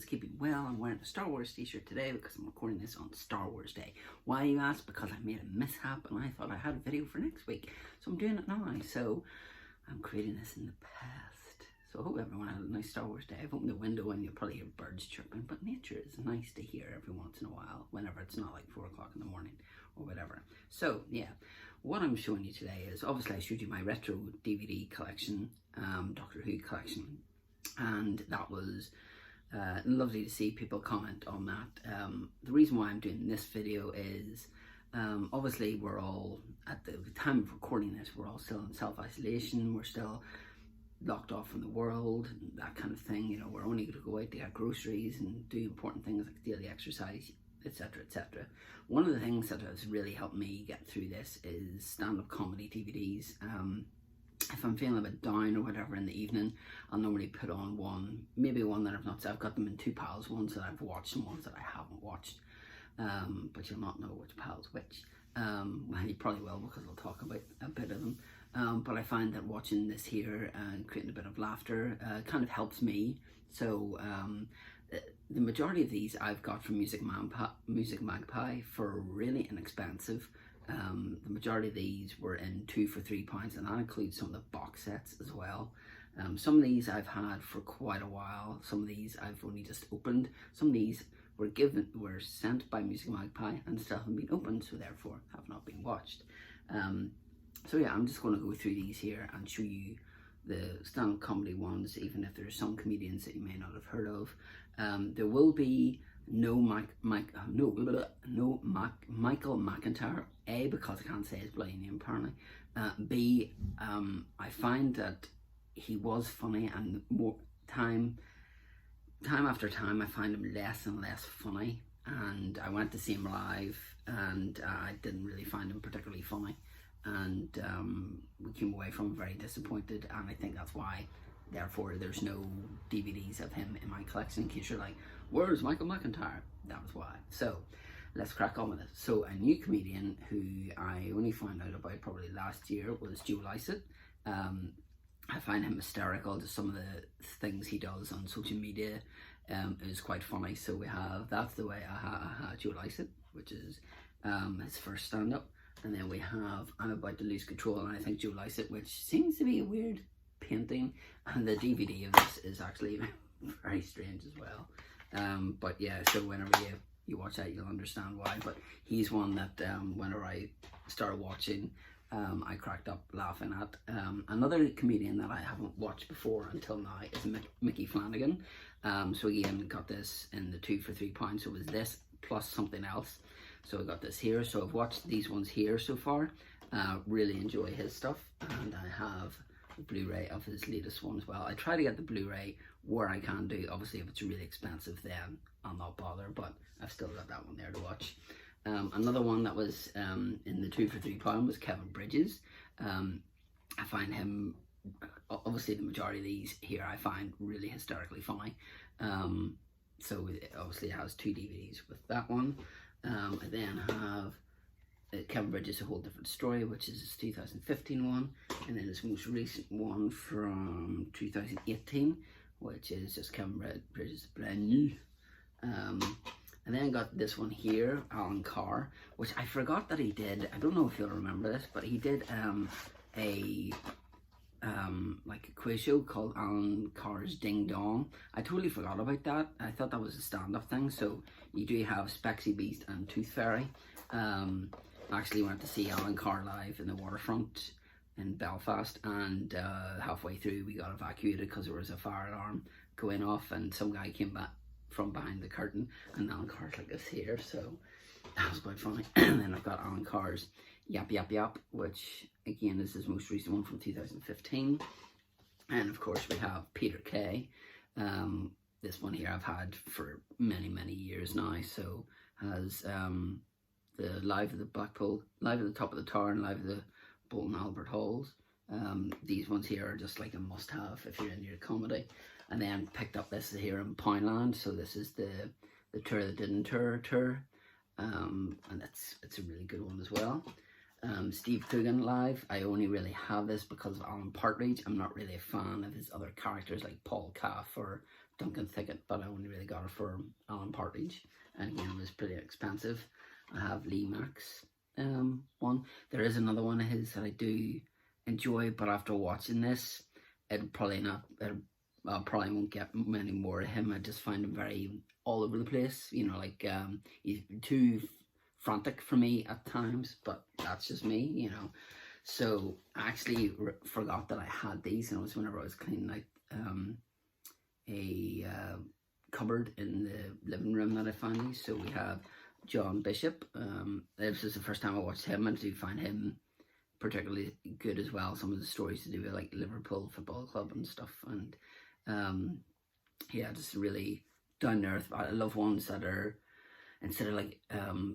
everyone's keeping well. I'm wearing a Star Wars t-shirt today because I'm recording this on Star Wars Day. Why, you ask? Because I made a mishap and I thought I had a video for next week. So I'm doing it now. So I'm creating this in the past. So I hope everyone had a nice Star Wars Day. I've opened the window and you'll probably hear birds chirping, but nature is nice to hear every once in a while, whenever it's not like 4 o'clock in the morning or whatever. So yeah, what I'm showing you today is, obviously I showed you my retro DVD collection, Doctor Who collection, and that was lovely to see people comment on that. The reason why I'm doing this video is obviously we're all, at the time of recording this, we're all still in self-isolation, we're still locked off from the world, and that kind of thing. You know, we're only going to go out to get groceries and do important things like daily exercise, etc, etc. One of the things that has really helped me get through this is stand-up comedy DVDs. If I'm feeling a bit down or whatever in the evening, I'll normally put on one, maybe one that I've not seen. I've got them in 2 piles, ones that I've watched and ones that I haven't watched, but you'll not know which pile's which. Well, you probably will, because I'll talk about a bit of them. But I find that watching this here and creating a bit of laughter kind of helps me. So the majority of these I've got from Music Magpie for really inexpensive. The majority of these were in 2 for £3, and that includes some of the box sets as well. Some of these I've had for quite a while. Some of these I've only just opened. Some of these were sent by Music Magpie and still haven't been opened, so therefore have not been watched. So yeah, I'm just going to go through these here and show you the stand-up comedy ones, even if there's some comedians that you may not have heard of. There will be no Michael McIntyre, A, because I can't say his bloody name apparently, B, I find that he was funny, and more time after time I find him less and less funny, and I went to see him live and I didn't really find him particularly funny, and we came away from him very disappointed, and I think that's why therefore there's no DVDs of him in my collection, in case you're like, where's Michael McIntyre? That was why. So let's crack on with it. So a new comedian who I only found out about probably last year was Joe Lycett. I find him hysterical. Just some of the things he does on social media is quite funny. So we have That's the Way Aha Joe Lycett, which is his first stand-up. And then we have I'm About to Lose Control, and I Think Joe Lycett, which seems to be a weird painting, and the DVD of this is actually very strange as well. But yeah, so whenever you watch that, you'll understand why. But he's one that whenever I started watching, I cracked up laughing at. Another comedian that I haven't watched before until now is Micky Flanagan. So again, got this in the 2 for £3. So it was this plus something else. So I got this here. So I've watched these ones here so far. Really enjoy his stuff, and I have the Blu-ray of his latest one as well. I try to get the Blu-ray where I can do. Obviously, if it's really expensive, then I'll not bother, but I've still got that one there to watch. Another one that was in the 2 for £3 was Kevin Bridges. I find him, obviously the majority of these here I find really hysterically funny. So obviously it has 2 DVDs with that one. I then have Kevin Bridges, A Whole Different Story, which is his 2015 one, and then his most recent one from 2018, which is just Kevin Bridges brand new. And then got this one here, Alan Carr, which I forgot that he did. I don't know if you'll remember this, but he did like a quiz show called Alan Carr's Ding Dong. I totally forgot about that. I thought that was a stand-up thing. So you do have Spexy Beast and Tooth Fairy. Actually went to see Alan Carr live in the Waterfront in Belfast, and halfway through we got evacuated because there was a fire alarm going off, and some guy came back from behind the curtain, and Alan Carr's like this here, so that was quite funny. And then I've got Alan Carr's Yap Yap Yap, which again is his most recent one from 2015. And of course we have Peter Kay. This one here I've had for many years now. So has the Live at the Blackpool, Live at the Top of the Tower, and Live at the Bolton Albert Halls. These ones here are just like a must-have if you're into your comedy. And then picked up this here in Poundland. So this is the Tour That Didn't Tour. And it's a really good one as well. Steve Coogan live. I only really have this because of Alan Partridge. I'm not really a fan of his other characters like Paul Caff or Duncan Thicket, but I only really got it for Alan Partridge, and again it was pretty expensive. I have Lee Mack's one. There is another one of his that I do enjoy, but after watching this, I probably won't get many more of him. I just find him very all over the place, you know, like he's too frantic for me at times, but that's just me, you know. So I actually forgot that I had these, and it was whenever I was cleaning out a cupboard in the living room that I found these. So we have John Bishop. This was the first time I watched him, and I do find him particularly good as well. Some of the stories to do with like Liverpool Football Club and stuff, and yeah, just really down to earth. I love ones that are, instead of like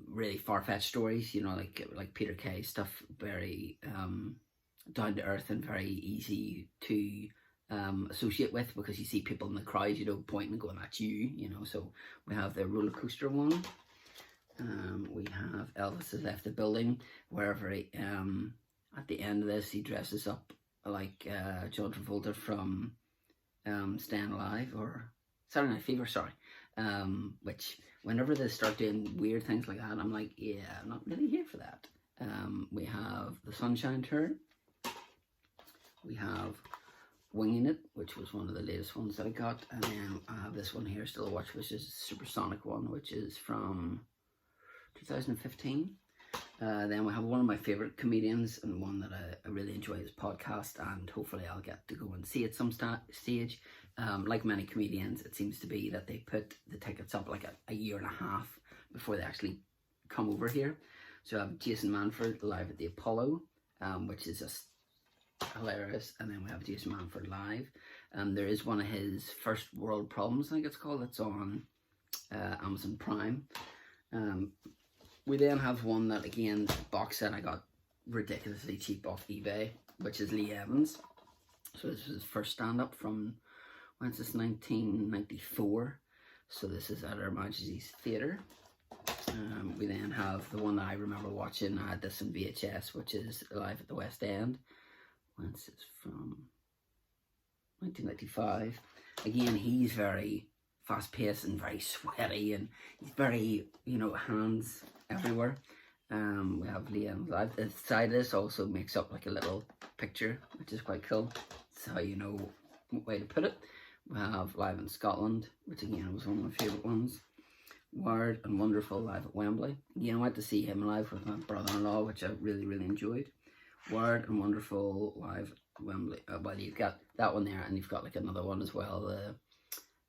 really far-fetched stories, you know, like Peter Kay stuff, very down to earth and very easy to associate with, because you see people in the crowd, you know, pointing and going, that's you, you know. So we have the roller coaster one. We have Elvis Has Left the Building, wherever he, at the end of this he dresses up like John Travolta from Staying Alive, or Saturday Night Fever, sorry. Which whenever they start doing weird things like that, I'm like, yeah, I'm not really here for that. We have The Sunshine Tour. We have Winging It, which was one of the latest ones that I got, and then I have this one here still to watch, which is a Supersonic one, which is from 2015. Then we have one of my favourite comedians, and one that I really enjoy his podcast, and hopefully I'll get to go and see at some stage. Like many comedians, it seems to be that they put the tickets up like a year and a half before they actually come over here. So I have Jason Manford live at the Apollo, which is just hilarious. And then we have Jason Manford live. There is one of his First World Problems, I think it's called. It's on Amazon Prime. We then have one that, again, box set I got ridiculously cheap off eBay, which is Lee Evans. So this was his first stand-up from, when's this, 1994. So this is at Her Majesty's Theatre. We then have the one that I remember watching. I had this in VHS, which is Live at the West End. When's this from? 1995. Again, he's very fast-paced and very sweaty, and he's very, you know, hands everywhere. We have Liam live. The side of this also makes up like a little picture, which is quite cool. That's how you know what way to put it. We have Live in Scotland, which again was one of my favourite ones. Wired and Wonderful live at Wembley. Again, I went to see him live with my brother-in-law, which I really, really enjoyed. Wired and Wonderful live at Wembley. Well, you've got that one there, and you've got like another one as well,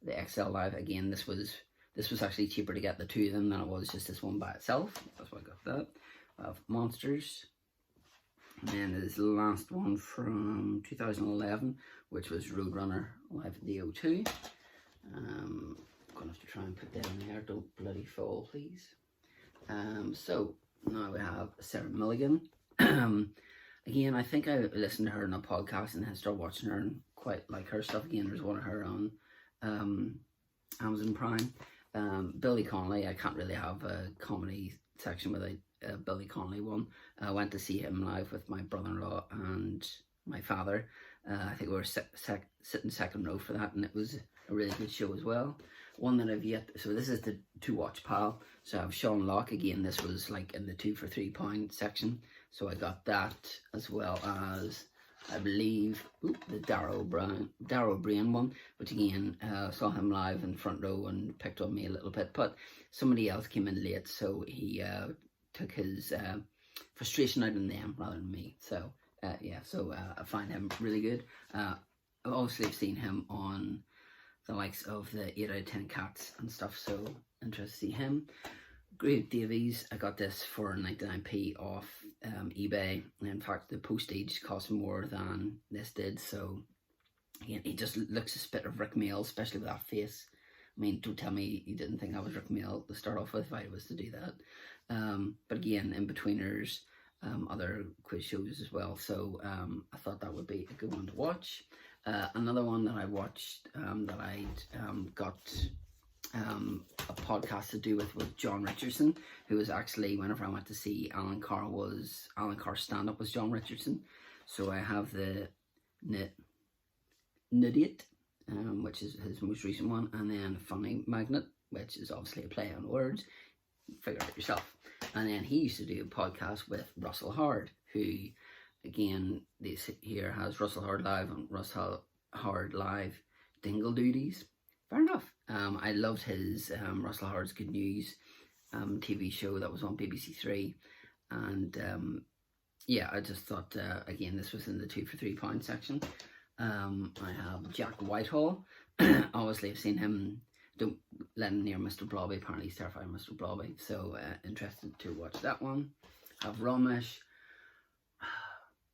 the XL Live. Again, this was actually cheaper to get the two of them than it was just this one by itself. That's why I got that. I have Monsters. And then there's the last one from 2011, which was Roadrunner live at the O2. I'm going to have to try and put that in there. Don't bloody fall, please. So now we have Sarah Milligan. Again, I think I listened to her on a podcast and then started watching her and quite like her stuff. Again, there's one of her on Amazon Prime. Billy Connolly, I can't really have a comedy section without a Billy Connolly one. I went to see him live with my brother-in-law and my father. I think we were sitting second row for that, and it was a really good show as well. One that I've yet, so this is the to watch pal. So I have Sean Locke. Again, this was like in the £2 for £3 section. So I got that, as well as I believe the Darrow O'Brien one, which again saw him live in front row and picked on me a little bit, but somebody else came in late, so he took his frustration out on them rather than me. So yeah, so I find him really good. Obviously I've seen him on the likes of the 8 out of 10 Cats and stuff, so interested to see him. Grave Davies, I got this for 99p off eBay. In fact, the postage cost more than this did, so again, he just looks a bit of Rick Mail, especially with that face. I mean, don't tell me you didn't think I was Rick Mail to start off with if I was to do that. But again, In-Betweeners, other quiz shows as well, so I thought that would be a good one to watch. Another one that I watched that I got a podcast to do with John Richardson, who was actually, whenever I went to see Alan Carr's stand-up was John Richardson. So I have the Nudiet, which is his most recent one, and then Funny Magnet, which is obviously a play on words. Figure it out yourself. And then he used to do a podcast with Russell Howard, who, again, this here has Russell Howard Live and Russell Howard Live Dingle Duties. Fair enough. I loved his Russell Howard's Good News TV show that was on BBC Three, and yeah, I just thought again this was in the £2 for £3 section. I have Jack Whitehall. Obviously, I've seen him. Don't let him near Mr. Blobby. Apparently, he's terrified of Mr. Blobby. So interested to watch that one. I have Ramesh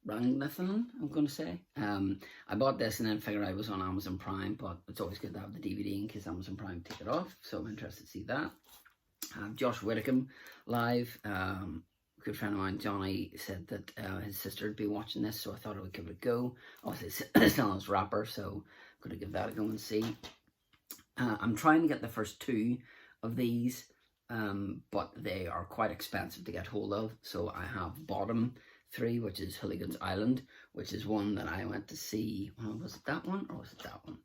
Ranganathan, I'm going to say. I bought this and then figured out it was on Amazon Prime, but it's always good to have the DVD in case Amazon Prime take it off. So I'm interested to see that. I have Josh Whittaker live. Good friend of mine, Johnny, said that his sister would be watching this, so I thought I would give it a go. Obviously, it's still on his rapper, so I'm going to give that a go and see. I'm trying to get the first 2 of these, but they are quite expensive to get hold of. So I have bottom 3, which is Hooligan's Island, which is one that I went to see. Was it that one or was it that one?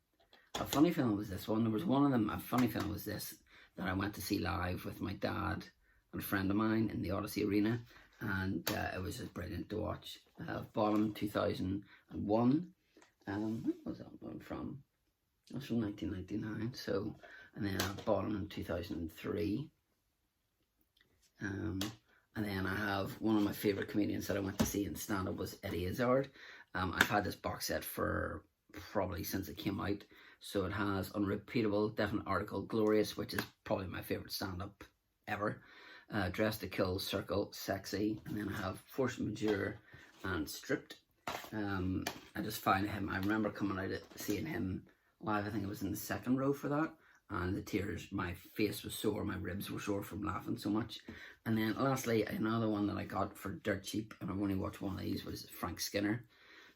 A funny feeling was this one. There was one of them, a funny feeling was this, that I went to see live with my dad and a friend of mine in the Odyssey Arena, and it was just brilliant to watch. Bottom 2001. When was that one from? That's from 1999. So, and then Bottom in 2003. And then I have one of my favourite comedians that I went to see in stand-up was Eddie Izzard. I've had this box set for probably since it came out. So it has Unrepeatable, Definite Article, Glorious, which is probably my favourite stand-up ever. Dressed to Kill, Circle, Sexy. And then I have Force Majeure and Stripped. I just find him, I remember coming out seeing him live. I think it was in the second row for that. And the tears, my face was sore, my ribs were sore from laughing so much. And then lastly, another one that I got for dirt cheap, and I've only watched one of these, was Frank Skinner.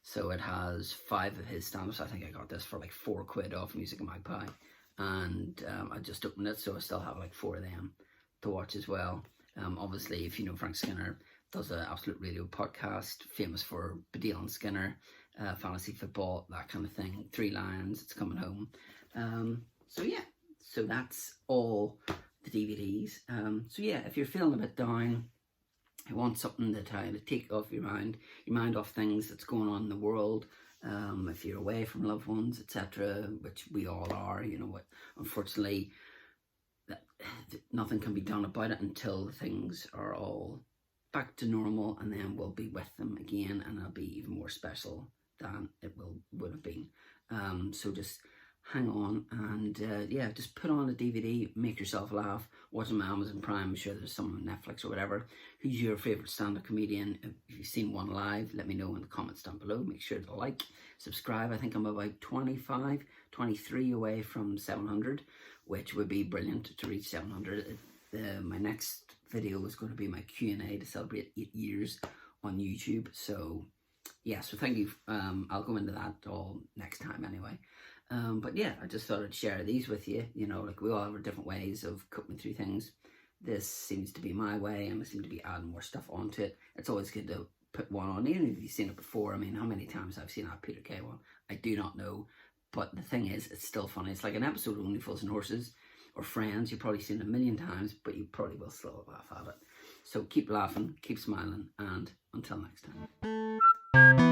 So it has 5 of his stand-ups. I think I got this for like £4 off Music and Magpie. And I just opened it, so I still have like 4 of them to watch as well. Obviously, if you know Frank Skinner, does an Absolute Radio podcast, famous for Baddiel and Skinner, fantasy football, that kind of thing. 3 Lions, It's Coming Home. So yeah, so that's all the DVDs. So yeah, if you're feeling a bit down, you want something to try to take off your mind off things that's going on in the world. If you're away from loved ones, etc., which we all are, you know what, unfortunately, nothing can be done about it until things are all back to normal, and then we'll be with them again, and it'll be even more special than it would have been. So just hang on, and yeah, just put on a DVD, make yourself laugh, watch them on Amazon Prime. I'm sure there's some on Netflix or whatever. Who's your favourite stand-up comedian? If you've seen one live, let me know in the comments down below. Make sure to like, subscribe. I think I'm about 23 away from 700, which would be brilliant to reach 700. My next video is going to be my Q&A to celebrate 8 years on YouTube. So yeah, so thank you. I'll go into that all next time anyway. But yeah, I just thought I'd share these with you. You know, like we all have different ways of coping through things. This seems to be my way, and I seem to be adding more stuff onto it. It's always good to put one on, even if you've seen it before. I mean, how many times I've seen that Peter Kay one, I do not know. But the thing is, it's still funny. It's like an episode of Only Fools and Horses or Friends. You've probably seen it a million times, but you probably will still laugh at it. So keep laughing, keep smiling, and until next time.